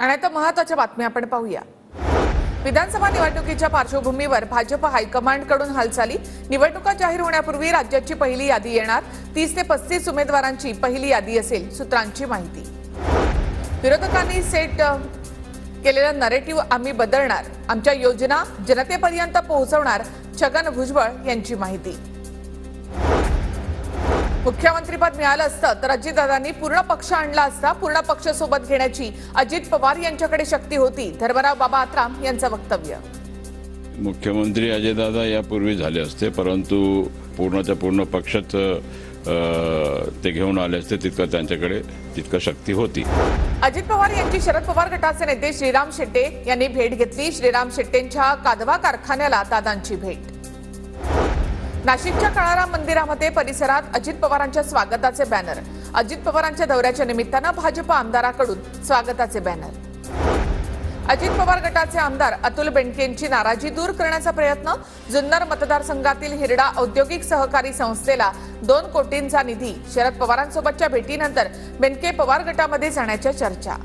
आणि आता महत्त्वाच्या बातम्या आपण पाहूया। विधानसभा निवडणुकीच्या पार्श्वभूमीवर भाजप हायकमांडकडून हालचाली। निवडणुका जाहीर होण्यापूर्वी राज्याची पहिली यादी येणार। 30 ते 35 उमेदवारांची पहिली यादी असेल, सूत्रांची माहिती। विरोधकांनी सेट केलेलं नरेटिव्ह आम्ही बदलणार, आमच्या योजना जनतेपर्यंत पोहोचवणार, छगन भुजबळ यांची माहिती। मुख्यमंत्रीपद मिळालं असतं तर अजितदादांनी पूर्ण पक्ष आणला असता। पूर्ण पक्ष सोबत घेण्याची अजित पवार यांच्याकडे शक्ती होती, धर्मराव बाबा आत्राम यांचं वक्तव्य। मुख्यमंत्री अजितदादा यापूर्वी झाले असते, परंतु पूर्णच्या पूर्ण पक्षच ते घेऊन आले असते, तितकं शक्ती होती। अजित पवार यांची शरद पवार गटाचे नेते श्रीराम शेट्टे यांनी भेट घेतली। श्रीराम शेट्टेंच्या कादवा कारखान्याला दादांची भेट। नाशिकच्या काळाराम मंदिरामध्ये परिसरात अजित पवारांच्या स्वागताचे बॅनर। अजित पवारांच्या दौऱ्याच्या निमित्तानं भाजप आमदाराकडून स्वागताचे बॅनर। अजित पवार गटाचे आमदार अतुल बेनकेंची नाराजी दूर करण्याचा प्रयत्न। जुन्नर मतदारसंघातील हिरडा औद्योगिक सहकारी संस्थेला 2 कोटींचा निधी। शरद पवारांसोबतच्या भेटीनंतर बेनके पवार गटामध्ये जाण्याच्या चर्चा।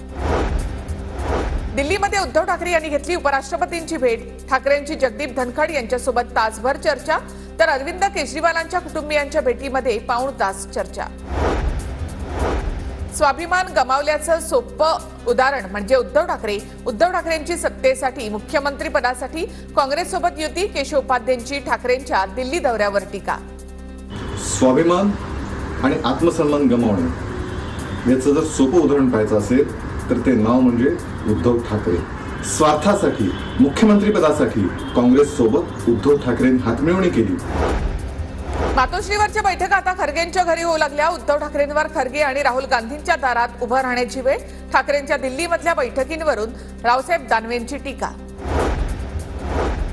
दिल्लीमध्ये उद्धव ठाकरे यांनी घेतली उपराष्ट्रपतींची भेट। ठाकरेंची जगदीप धनखड यांच्यासोबत तासभर चर्चा, तर अरविंद केजरीवालांच्या कुटुंबियांच्या भेटीमध्ये पाऊण तास चर्चा। स्वाभिमान गमावल्याचं सोपं उदाहरण म्हणजे उद्धव ठाकरे। उद्धव ठाकरेंची सत्तेसाठी मुख्यमंत्री पदासाठी काँग्रेससोबत युती। केशव उपाध्यायांची ठाकरेंच्या दिल्ली दौऱ्यावर टीका। स्वाभिमान आणि आत्मसन्मान गमावणे याचं जर सोपं उदाहरण पाहायचं असेल तर ते नाव म्हणजे उद्धव ठाकरे। स्वार्थासाठी मुख्यमंत्री पदासाठी काँग्रेस सोबत उद्धव ठाकरेंनी हातमिळवणी केली। मातोश्रीवरच्या बैठका आता खरगेंच्या घरी होऊ लागल्या। उद्धव ठाकरेंवर खरगे आणि राहुल गांधींच्या दारात उभं राहण्याची वेळ। ठाकरेंच्या दिल्लीमधल्या बैठकींवरून रावसाहेब दानवेंची टीका।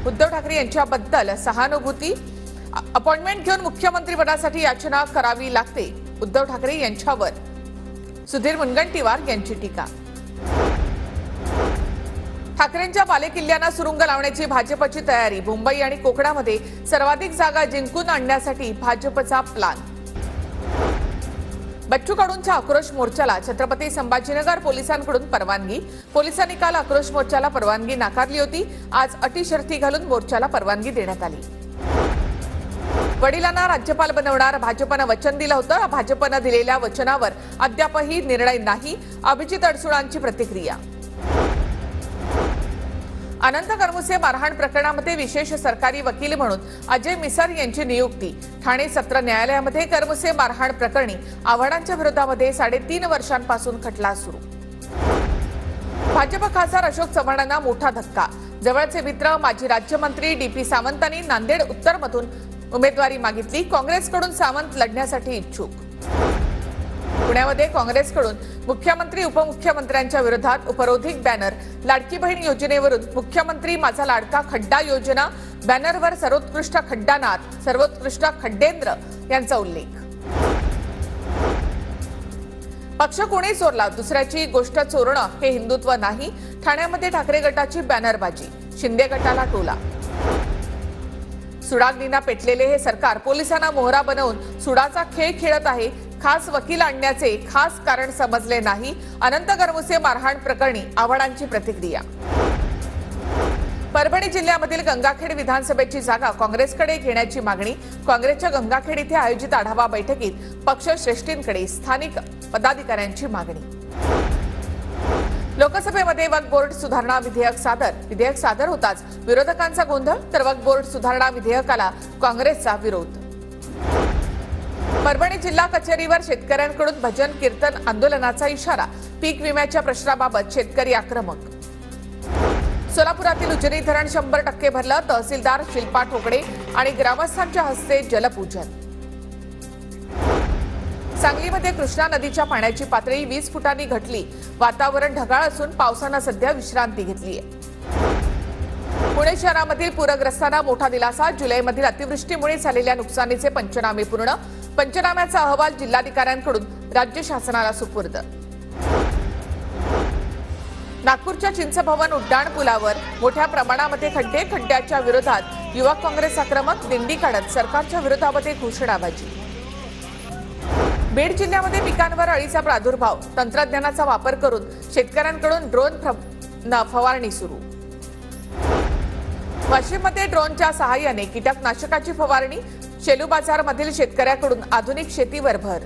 उद्धव ठाकरे यांच्याबद्दल सहानुभूती। अपॉइंटमेंट घेऊन मुख्यमंत्री पदासाठी याचना करावी लागते, उद्धव ठाकरे यांच्यावर सुधीर मुनगंटीवार यांची टीका। ठाकरेंच्या बालेकिल्ल्यांना सुरुंग लावण्याची भाजपची तयारी। मुंबई आणि कोकणामध्ये सर्वाधिक जागा जिंकून आणण्यासाठी भाजपचा प्लान। बच्चू कडूंच्या आक्रोश मोर्चाला छत्रपती संभाजीनगर पोलिसांकडून परवानगी। पोलिसांनी काल आक्रोश मोर्चाला परवानगी नाकारली होती। आज अटी शर्ती घालून मोर्चाला परवानगी देण्यात आली। वडिलांना राज्यपाल बनवणार, भाजपनं वचन दिलं होतं। भाजपनं दिलेल्या वचनावर अद्यापही निर्णय नाही, अभिजित अडसुळांची प्रतिक्रिया। अनंत करमुसे मारहाण प्रकरणामध्ये विशेष सरकारी वकील म्हणून अजय मिसर यांची नियुक्ती। ठाणे सत्र न्यायालयामध्ये करमुसे मारहाण प्रकरणी आव्हाडांच्या विरोधामध्ये 3.5 वर्षांपासून खटला सुरू। भाजप खासदार अशोक चव्हाणांना मोठा धक्का। जवळचे मित्र माजी राज्यमंत्री डीपी सावंतांनी नांदेड उत्तरमधून उमेदवारी मागितली। काँग्रेसकडून सावंत लढण्यासाठी इच्छुक। पुण्यामध्ये काँग्रेसकडून मुख्यमंत्री उपमुख्यमंत्र्यांच्या विरोधात उपरोधिक बॅनर। लाडकी बहीण योजनेवरून मुख्यमंत्री माझा लाडका खड्डा योजना। बॅनरवर सर्वोत्कृष्ट खड्डानाथ, सर्वोत्कृष्ट खड्डेंद्र यांचा उल्लेख। पक्ष कोणी चोरला, दुसऱ्याची गोष्ट चोरणं हे हिंदुत्व नाही। ठाण्यामध्ये ठाकरे गटाची बॅनरबाजी, शिंदे गटाला टोला। सुडाग्नींना पेटलेले हे सरकार पोलिसांना मोहरा बनवून सुडाचा खेळ खेळत आहे। खास वकील आणण्याचे खास कारण समजले नाही। अनंत करमुसे मारहाण प्रकरणी आव्हाडांची प्रतिक्रिया। परभणी जिल्ह्यामधील गंगाखेड विधानसभेची जागा काँग्रेसकडे घेण्याची मागणी। काँग्रेसच्या गंगाखेड इथे आयोजित आढावा बैठकीत पक्षश्रेष्ठींकडे स्थानिक पदाधिकाऱ्यांची मागणी। लोकसभेमध्ये वक्फ बोर्ड सुधारणा विधेयक सादर होताच विरोधकांचा गोंधळ, तर वक्फ बोर्ड सुधारणा विधेयकाला काँग्रेसचा विरोध। परभणी जिल्हा कचेरीवर शेतकऱ्यांकडून भजन कीर्तन आंदोलनाचा इशारा। पीक विम्याच्या प्रश्नाबाबत शेतकरी आक्रमक। सोलापुरातील उजनी धरण 100% भरलं। तहसीलदार शिल्पा ठोकळे आणि ग्रामस्थांच्या हस्ते जलपूजन। सांगलीमध्ये कृष्णा नदीच्या पाण्याची पातळी 20 फुटांनी घटली। वातावरण ढगाळ असून पावसानं सध्या विश्रांती घेतली आहे। पुणे शहरामधील पूरग्रस्तांना मोठा दिलासा। जुलैमधील अतिवृष्टीमुळे झालेल्या नुकसानीचे पंचनामे पूर्ण। पंचनाम्याचा अहवाल जिल्हाधिकाऱ्यांकडून राज्य शासनाला सुपूर्द। नागपूरच्या चिंचभवन उड्डाण पुलावर मोठ्या प्रमाणामध्ये खड्डे। खड्ड्याच्या विरोधात युवक काँग्रेस आक्रमक। दिंडी काढत सरकारच्या विरोधामध्ये घोषणाबाजी। बीड जिल्ह्यामध्ये पिकांवर अळीचा प्रादुर्भाव, तंत्रज्ञानाचा वापर करून शेतकऱ्यांकडून ड्रोन फवारणी सुरू. वाशिममध्ये ड्रोनच्या सहाय्याने कीटकनाशकाची फवारणी, शेलू बाजारमधील शेतकऱ्याकडून आधुनिक शेतीवर भर.